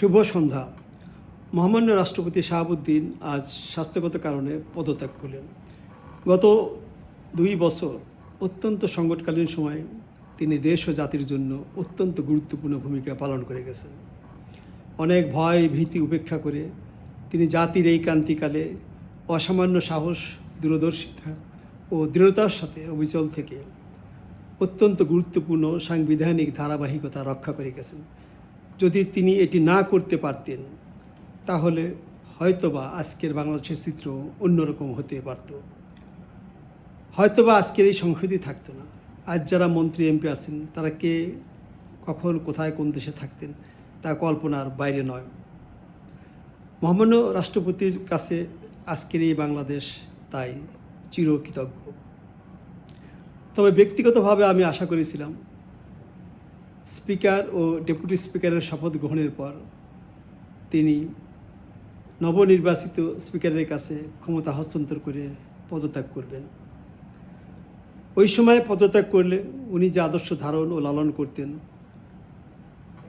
শুভ সন্ধ্যা। মহামান্য রাষ্ট্রপতি শাহাবুদ্দিন আজ স্বাস্থ্যগত কারণে পদত্যাগ করলেন। গত 2 বছর অত্যন্ত সংকটকালীন সময়ে তিনি দেশ ও জাতির জন্য অত্যন্ত গুরুত্বপূর্ণ ভূমিকা পালন করে গেছেন। অনেক ভয় ভীতি উপেক্ষা করে তিনি জাতির এই ক্রান্তিকালে অসামান্য সাহস, দূরদর্শিতা ও দৃঢ়তার সাথে অবিচল থেকে অত্যন্ত গুরুত্বপূর্ণ সাংবিধানিক ধারাবাহিকতা রক্ষা করে গেছেন। যদি তিনি এটি না করতে পারতেন তাহলে হয়তোবা আজকের বাংলাদেশের চিত্র অন্যরকম হতে পারত। হয়তোবা আজকের এই সংস্কৃতি থাকতো না। আজ যারা মন্ত্রী এমপি আছেন তারা কে কখন কোথায় কোন দেশে থাকতেন তা কল্পনার বাইরে নয়। মহামান্য রাষ্ট্রপতির কাছে আজকের এই বাংলাদেশ তাই চিরকৃতজ্ঞ। তবে ব্যক্তিগতভাবে আমি আশা করেছিলাম স্পিকার ও ডেপুটি স্পিকারের শপথ গ্রহণের পর তিনি নবনির্বাচিত স্পিকারের কাছে ক্ষমতা হস্তান্তর করে পদত্যাগ করবেন। ওই সময় পদত্যাগ করলে উনি যে আদর্শ ধারণ ও লালন করতেন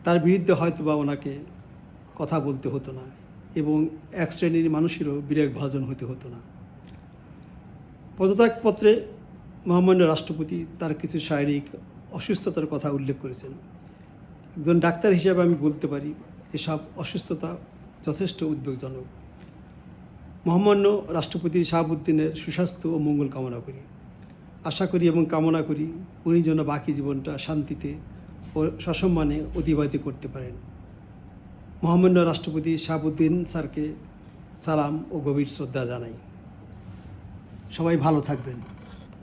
তার বিরুদ্ধে হয়তোবা ওনাকে কথা বলতে হতো না এবং এক শ্রেণীর মানুষেরও বিবেক ভাজন হতে হতো না। পদত্যাগপত্রে মহামান্য রাষ্ট্রপতি তার কিছু শারীরিক অসুস্থতার কথা উল্লেখ করেছেন। একজন ডাক্তার হিসেবে আমি বলতে পারি এসব অসুস্থতা যথেষ্ট উদ্বেগজনক। মহামান্য রাষ্ট্রপতি শাহাবুদ্দিনের সুস্বাস্থ্য ও মঙ্গল কামনা করি। আশা করি এবং কামনা করি উনি যেন বাকি জীবনটা শান্তিতে ও সসম্মানে অতিবাহিত করতে পারেন। মহামান্য রাষ্ট্রপতি শাহাবুদ্দিন স্যারকে সালাম ও গভীর শ্রদ্ধা জানাই। সবাই ভালো থাকবেন।